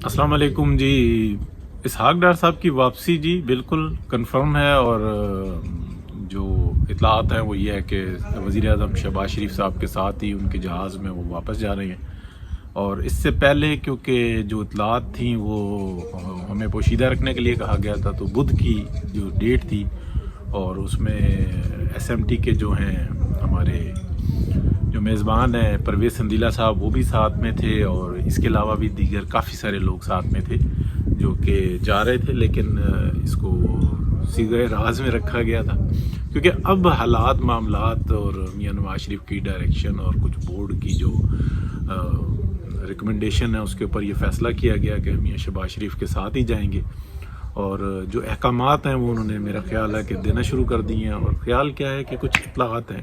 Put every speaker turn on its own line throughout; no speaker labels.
السلام علیکم جی. اسحاق ڈار صاحب کی واپسی جی بالکل کنفرم ہے، اور جو اطلاعات ہیں وہ یہ ہے کہ وزیر اعظم شہباز شریف صاحب کے ساتھ ہی ان کے جہاز میں وہ واپس جا رہے ہیں. اور اس سے پہلے کیونکہ جو اطلاعات تھیں وہ ہمیں پوشیدہ رکھنے کے لیے کہا گیا تھا، تو بدھ کی جو ڈیٹ تھی اور اس میں ایس ایم ٹی کے جو ہیں ہمارے جو میزبان ہیں پرویز سندیلا صاحب وہ بھی ساتھ میں تھے، اور اس کے علاوہ بھی دیگر کافی سارے لوگ ساتھ میں تھے جو کہ جا رہے تھے، لیکن اس کو صیغہ راز میں رکھا گیا تھا کیونکہ اب حالات معاملات اور میاں نواز شریف کی ڈائریکشن اور کچھ بورڈ کی جو ریکمنڈیشن ہے اس کے اوپر یہ فیصلہ کیا گیا کہ میاں شہباز شریف کے ساتھ ہی جائیں گے. اور جو احکامات ہیں وہ انہوں نے میرا خیال ہے کہ دینا شروع کر دی ہیں. اور خیال کیا ہے کہ کچھ اطلاعات ہیں.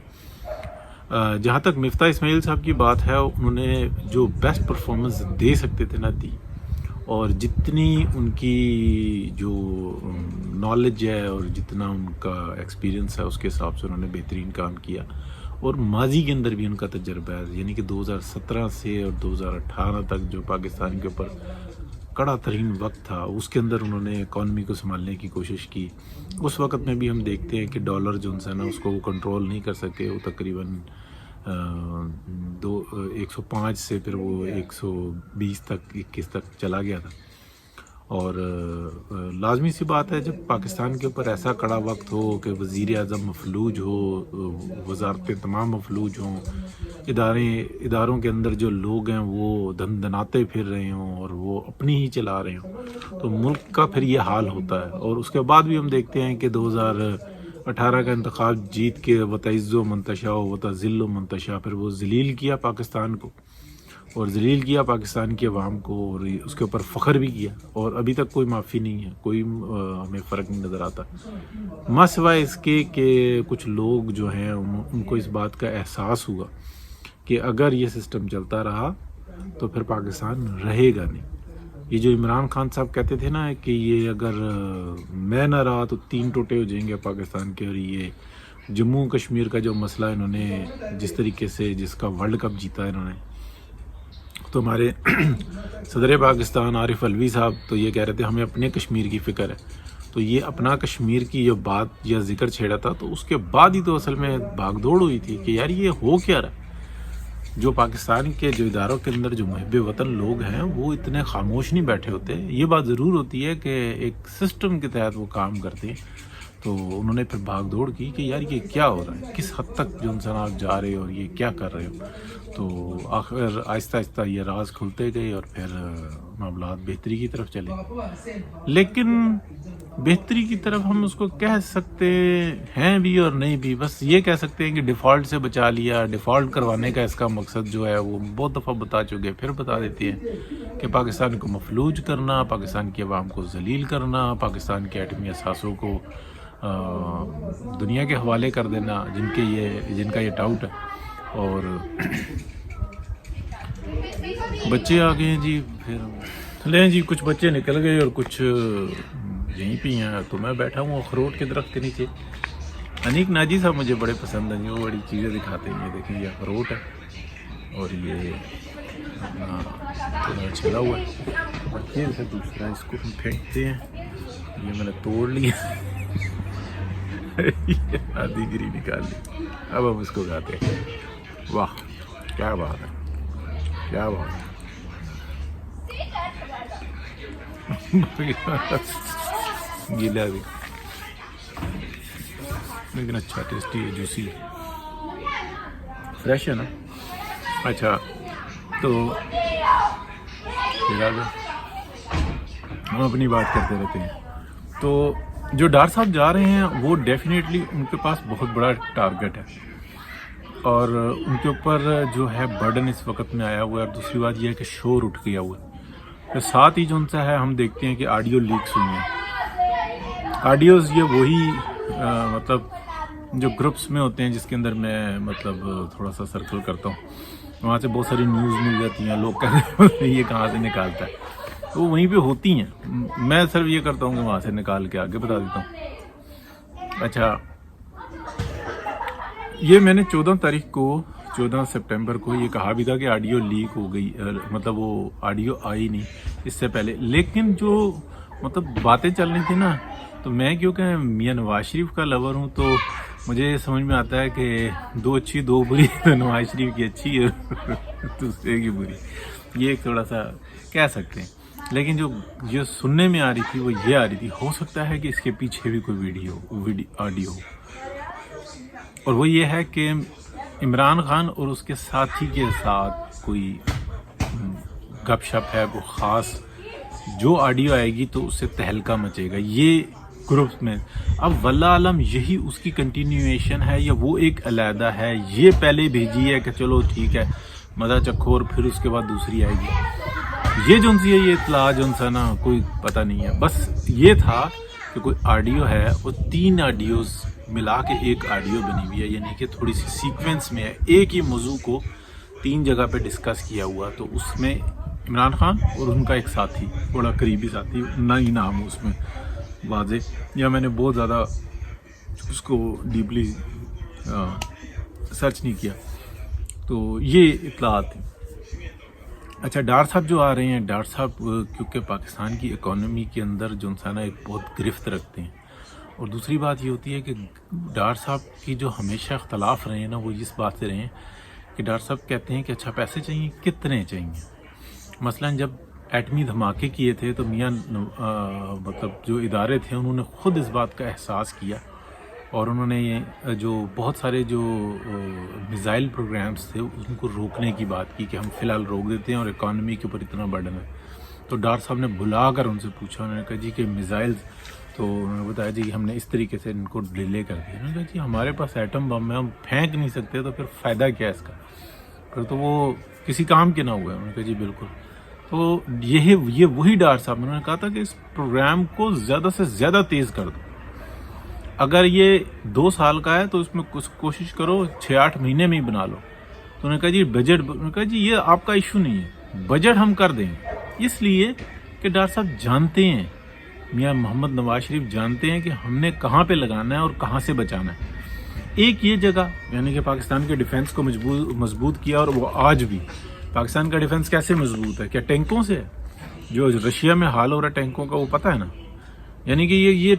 جہاں تک مفتاح اسماعیل صاحب کی بات ہے، انہوں نے جو بیسٹ پرفارمنس دے سکتے تھے نہ دی، اور جتنی ان کی جو نالج ہے اور جتنا ان کا ایکسپیرینس ہے اس کے حساب سے انہوں نے بہترین کام کیا. اور ماضی کے اندر بھی ان کا تجربہ ہے، یعنی کہ 2017 سے اور 2018 تک جو پاکستان کے اوپر کڑا ترین وقت تھا اس کے اندر انہوں نے اکانومی کو سنبھالنے کی کوشش کی. اس وقت میں بھی ہم دیکھتے ہیں کہ ڈالر جو ہے نا اس کو وہ کنٹرول نہیں کر سکے، وہ تقریباً 105 سے پھر وہ 120 تک 21 تک چلا گیا تھا. اور لازمی سی بات ہے جب پاکستان کے اوپر ایسا کڑا وقت ہو کہ وزیر اعظم مفلوج ہو، وزارتیں تمام مفلوج ہوں، اداروں کے اندر جو لوگ ہیں وہ دھن دھناتے پھر رہے ہوں اور وہ اپنی ہی چلا رہے ہوں، تو ملک کا پھر یہ حال ہوتا ہے. اور اس کے بعد بھی ہم دیکھتے ہیں کہ 2018 کا انتخاب جیت کے وتعز و منتشا و وتذل و منتشا، پھر وہ ذلیل کیا پاکستان کو اور ذلیل کیا پاکستان کی عوام کو، اور اس کے اوپر فخر بھی کیا، اور ابھی تک کوئی معافی نہیں ہے، کوئی ہمیں فرق نہیں نظر آتا، ماں سوائے اس کے کہ کچھ لوگ جو ہیں ان کو اس بات کا احساس ہوا کہ اگر یہ سسٹم چلتا رہا تو پھر پاکستان رہے گا نہیں. یہ جو عمران خان صاحب کہتے تھے نا کہ یہ اگر میں نہ رہا تو 3 ٹوٹے ہو جائیں گے پاکستان کے، اور یہ جموں کشمیر کا جو مسئلہ انہوں نے جس طریقے سے جس کا ورلڈ کپ جیتا ہے انہوں نے، تو ہمارے صدر پاکستان عارف علوی صاحب تو یہ کہہ رہے تھے ہمیں اپنے کشمیر کی فکر ہے. تو یہ اپنا کشمیر کی جو بات یا ذکر چھیڑا تھا تو اس کے بعد ہی تو اصل میں بھاگ دوڑ ہوئی تھی کہ یار یہ ہو کیا رہا ہے. جو پاکستان کے جو اداروں کے اندر جو محب وطن لوگ ہیں وہ اتنے خاموش نہیں بیٹھے ہوتے. یہ بات ضرور ہوتی ہے کہ ایک سسٹم کے تحت وہ کام کرتے ہیں. تو انہوں نے پھر بھاگ دوڑ کی کہ یار یہ کیا ہو رہا ہے، کس حد تک جو انسان آپ جا رہے ہو اور یہ کیا کر رہے ہو. تو آخر آہستہ آہستہ یہ راز کھلتے گئے اور پھر معاملات بہتری کی طرف چلے. لیکن بہتری کی طرف ہم اس کو کہہ سکتے ہیں بھی اور نہیں بھی، بس یہ کہہ سکتے ہیں کہ ڈیفالٹ سے بچا لیا. ڈیفالٹ کروانے کا اس کا مقصد جو ہے وہ بہت دفعہ بتا چکے، پھر بتا دیتے ہیں کہ پاکستان کو مفلوج کرنا، پاکستان کی عوام کو ذلیل کرنا، پاکستان کے ایٹمی اثاثوں کو دنیا کے حوالے کر دینا جن کا یہ ڈاؤٹ ہے. اور بچے آ گئے ہیں جی، پھر لیں جی کچھ بچے نکل گئے اور کچھ یہیں پہ ہیں. تو میں بیٹھا ہوں اخروٹ کے درخت کے نیچے. انیک ناجی صاحب مجھے بڑے پسند ہیں، وہ بڑی چیزیں دکھاتے ہیں. یہ دیکھیں یہ اخروٹ ہے اور یہ اپنا تھوڑا چھلا ہوا ہے. بچے سے دوسرا اس کو ہم پھینکتے ہیں. یہ میں نے توڑ لیا، آدھی گری نکال لی. اب ہم اس کو کھاتے ہیں. واہ کیا بات ہے، کیا بات ہے. گیلا بھی لیکن اچھا ٹیسٹی ہے، جوسی ہے، فریش ہے نا. اچھا تو ہم اپنی بات کرتے رہتے ہیں. تو جو ڈار صاحب جا رہے ہیں وہ ڈیفینیٹلی ان کے پاس بہت بڑا ٹارگٹ ہے، اور ان کے اوپر جو ہے برڈن اس وقت میں آیا ہوا ہے. اور دوسری بات یہ ہے کہ شور اٹھ گیا ہوا ہے. ساتھ ہی جو ان سے ہے ہم دیکھتے ہیں کہ آڈیو لیکس ہوئی ہیں. آڈیوز یہ وہی مطلب جو گروپس میں ہوتے ہیں جس کے اندر میں مطلب تھوڑا سا سرکل کرتا ہوں، وہاں سے بہت ساری نیوز مل جاتی ہیں. لوگ کہتے ہیں یہ کہاں سے نکالتا ہے، تو وہیں پہ ہوتی ہیں. میں صرف یہ کرتا ہوں کہ وہاں سے نکال کے آگے بتا دیتا ہوں. اچھا یہ میں نے 14 سپٹمبر کو یہ کہا بھی تھا کہ آڈیو لیک ہو گئی، مطلب وہ آڈیو آئی نہیں، اس سے پہلے. لیکن جو مطلب باتیں چل رہی تھی نا، تو میں کیونکہ میاں نواز شریف کا لور ہوں تو مجھے سمجھ میں آتا ہے کہ دو اچھی دو بری، تو نواز شریف کی اچھی ہے دوسرے کی بری، یہ ایک تھوڑا سا کہہ سکتے ہیں. لیکن جو سننے میں آ رہی تھی وہ یہ آ رہی تھی، ہو سکتا ہے کہ اس کے پیچھے بھی کوئی آڈیو ہو، اور وہ یہ ہے کہ عمران خان اور اس کے ساتھی کے ساتھ کوئی گپ شپ ہے، وہ خاص جو آڈیو آئے گی تو اس سے تہلکہ مچے گا یہ گروپس میں. اب واللہ عالم یہی اس کی کنٹینیویشن ہے یا وہ ایک علیحدہ ہے، یہ پہلے بھیجی ہے کہ چلو ٹھیک ہے مزہ چکھو اور پھر اس کے بعد دوسری آئے گی. یہ جو سی ہے، یہ اطلاع جو سا نا کوئی پتہ نہیں ہے. بس یہ تھا کہ کوئی آڈیو ہے، وہ 3 آڈیوز ملا کے ایک آڈیو بنی ہوئی ہے، یعنی کہ تھوڑی سی سیکوینس میں ہے، ایک ہی موضوع کو 3 جگہ پہ ڈسکس کیا ہوا. تو اس میں عمران خان اور ان کا ایک ساتھی، بڑا قریبی ساتھی، نہ ہی نام اس میں واضح، یا میں نے بہت زیادہ اس کو ڈیپلی سرچ نہیں کیا. تو یہ اطلاعات تھی. اچھا، ڈار صاحب جو آ رہے ہیں، ڈار صاحب کیونکہ پاکستان کی اکانومی کے اندر جو انسان ایک بہت گرفت رکھتے ہیں، اور دوسری بات یہ ہوتی ہے کہ ڈار صاحب کی جو ہمیشہ اختلاف رہے ہیں نا، وہ اس بات سے رہے ہیں کہ ڈار صاحب کہتے ہیں کہ اچھا پیسے چاہیے، کتنے چاہیے. مثلا جب ایٹمی دھماکے کیے تھے تو میاں مطلب جو ادارے تھے انہوں نے خود اس بات کا احساس کیا، اور انہوں نے یہ جو بہت سارے جو میزائل پروگرامز تھے ان کو روکنے کی بات کی کہ ہم فی الحال روک دیتے ہیں اور اکانومی کے اوپر اتنا برڈن ہے. تو ڈار صاحب نے بلا کر ان سے پوچھا، انہوں نے کہا جی کہ میزائلز، تو انہوں نے بتایا جی ہم نے اس طریقے سے ان کو ڈیلے کر دیا. انہوں نے کہا جی ہمارے پاس ایٹم بم ہے، ہم پھینک نہیں سکتے، تو پھر فائدہ کیا ہے اس کا، پھر تو وہ کسی کام کے نہ ہوا ہے. انہوں نے کہا جی بالکل. تو یہ وہی ڈار صاحب، انہوں نے کہا تھا کہ اس پروگرام کو زیادہ سے زیادہ تیز کر دو. اگر یہ 2 سال کا ہے تو اس میں کچھ کوشش کرو 6-8 مہینے میں ہی بنا لو. تو انہوں نے کہا جی بجٹ، انہوں نے کہا جی یہ آپ کا ایشو نہیں ہے، بجٹ ہم کر دیں گے. اس لیے کہ ڈار صاحب جانتے ہیں، میاں محمد نواز شریف جانتے ہیں کہ ہم نے کہاں پہ لگانا ہے اور کہاں سے بچانا ہے. ایک یہ جگہ یعنی کہ پاکستان کے ڈیفنس کو مضبوط کیا، اور وہ آج بھی پاکستان کا ڈیفنس کیسے مضبوط ہے؟ کیا ٹینکوں سے ہے؟ جو رشیا میں حال ہو رہا ہے ٹینکوں کا، وہ پتہ ہے نا. یعنی کہ یہ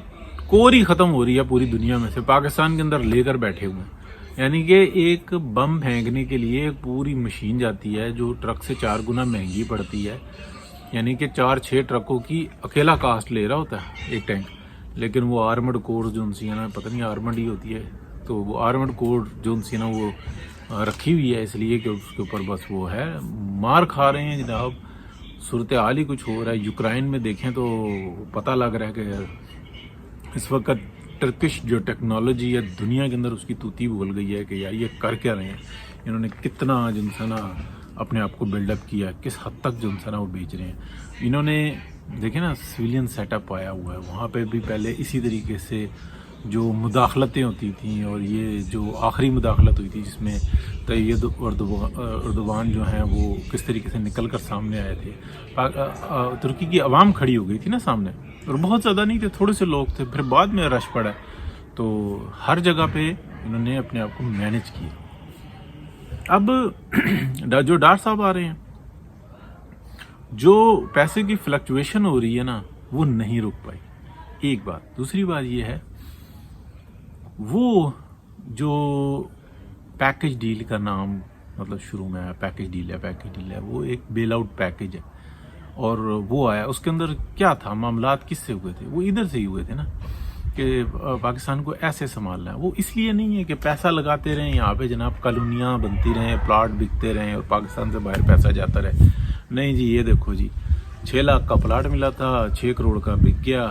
کور ہی ختم ہو رہی ہے پوری دنیا میں سے، پاکستان کے اندر لے کر بیٹھے ہوئے ہیں. یعنی کہ ایک بم پھینکنے کے لیے ایک پوری مشین جاتی ہے جو ٹرک سے 4 گنا مہنگی پڑتی ہے. یعنی کہ 4-6 ٹرکوں کی اکیلا کاسٹ لے رہا ہوتا ہے ایک ٹینک. لیکن وہ آرمڈ کور جو انسی ہے نا، پتہ نہیں آرمڈ ہی ہوتی ہے، تو وہ آرمڈ کور جو انسی ہے نا وہ رکھی ہوئی ہے، اس لیے کہ اس کے اوپر بس وہ ہے. مار کھا رہے ہیں جناب، صورتحال ہی کچھ ہو رہا ہے. یوکرائن میں دیکھیں تو پتہ لگ رہا ہے کہ اس وقت ٹرکش جو ٹیکنالوجی ہے دنیا کے اندر اس کی توتی بول گئی ہے کہ یار یہ کر کیا رہے ہیں. انہوں نے کتنا جو انسان اپنے آپ کو بلڈ اپ کیا، کس حد تک جو انسان وہ بیچ رہے ہیں. انہوں نے دیکھیں نا سویلین سیٹ اپ آیا ہوا ہے، وہاں پہ بھی پہلے اسی طریقے سے جو مداخلتیں ہوتی تھیں، اور یہ جو آخری مداخلت ہوئی تھی جس میں طیب اردوغان جو ہیں وہ کس طریقے سے نکل کر سامنے آئے تھے. ترکی کی عوام کھڑی ہو گئی تھی نا سامنے، اور بہت زیادہ نہیں تھے، تھوڑے سے لوگ تھے. پھر بعد میں رش پڑا، تو ہر جگہ پہ انہوں نے اپنے آپ کو مینج کیا. اب جو ڈار صاحب آ رہے ہیں، جو پیسے کی فلکچویشن ہو رہی ہے نا وہ نہیں رک پائی، ایک بات. دوسری بات یہ ہے وہ جو پیکج ڈیل کا نام مطلب شروع میں آیا، پیکج ڈیل ہے، وہ ایک بیل آؤٹ پیکج ہے. اور وہ آیا، اس کے اندر کیا تھا، معاملات کس سے ہوئے تھے؟ وہ ادھر سے ہی ہوئے تھے نا، کہ پاکستان کو ایسے سنبھالنا ہے. وہ اس لیے نہیں ہے کہ پیسہ لگاتے رہیں یہاں پہ جناب، کالونیاں بنتی رہیں، پلاٹ بکتے رہیں اور پاکستان سے باہر پیسہ جاتا رہے. نہیں جی، یہ دیکھو جی 6 لاکھ کا پلاٹ ملا تھا، 6 کروڑ کا بک گیا،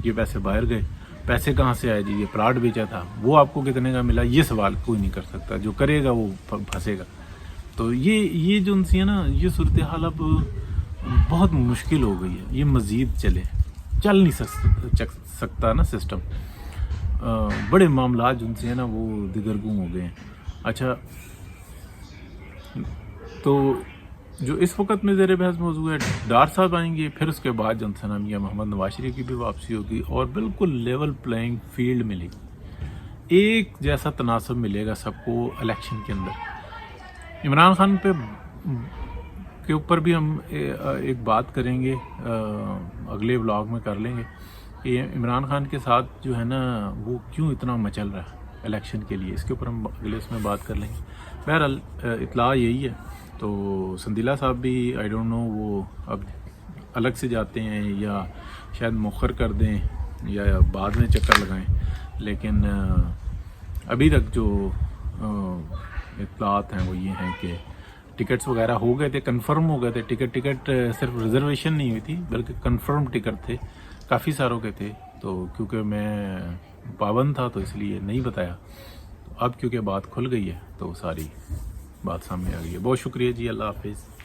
یہ پیسے باہر گئے. پیسے کہاں سے آئے جی؟ یہ پلاٹ بیچا تھا، وہ آپ کو کتنے کا ملا؟ یہ سوال کوئی نہیں کر سکتا، جو کرے گا وہ پھنسے گا. تو یہ جو ان سی ہے نا، یہ صورتحال اب بہت مشکل ہو گئی ہے. یہ مزید چل نہیں سکتا نا سسٹم. بڑے معاملات جو ان سے ہے نا وہ دگرگوں ہو گئے ہیں. اچھا، تو جو اس وقت میں زیر بحث موضوع ہے، ڈار صاحب آئیں گے، پھر اس کے بعد جو انسان میاں محمد نواز شریف کی بھی واپسی ہوگی، اور بالکل لیول پلینگ فیلڈ ملے گی، ایک جیسا تناسب ملے گا سب کو الیکشن کے اندر. عمران خان پہ کے اوپر بھی ہم ایک بات کریں گے، اگلے ولاگ میں کر لیں گے کہ عمران خان کے ساتھ جو ہے نا وہ کیوں اتنا مچل رہا ہے الیکشن کے لیے، اس کے اوپر ہم اگلے اس میں بات کر لیں گے۔ بہرحال اطلاع یہی ہے۔ تو سندیلا صاحب بھی آئی ڈونٹ نو وہ اب الگ سے جاتے ہیں یا شاید مؤخر کر دیں یا بعد میں چکر لگائیں، لیکن ابھی تک جو اطلاعات ہیں وہ یہ ہیں کہ ٹکٹس وغیرہ ہو گئے تھے، کنفرم ہو گئے تھے۔ ٹکٹ صرف ریزرویشن نہیں ہوئی تھی بلکہ کنفرم ٹکٹ تھے، کافی ساروں کے تھے۔ تو کیونکہ میں پابند تھا تو اس لیے نہیں بتایا۔ اب کیونکہ بات کھل گئی ہے تو ساری بات سامنے آ گئی ہے۔ بہت شکریہ جی، اللہ حافظ۔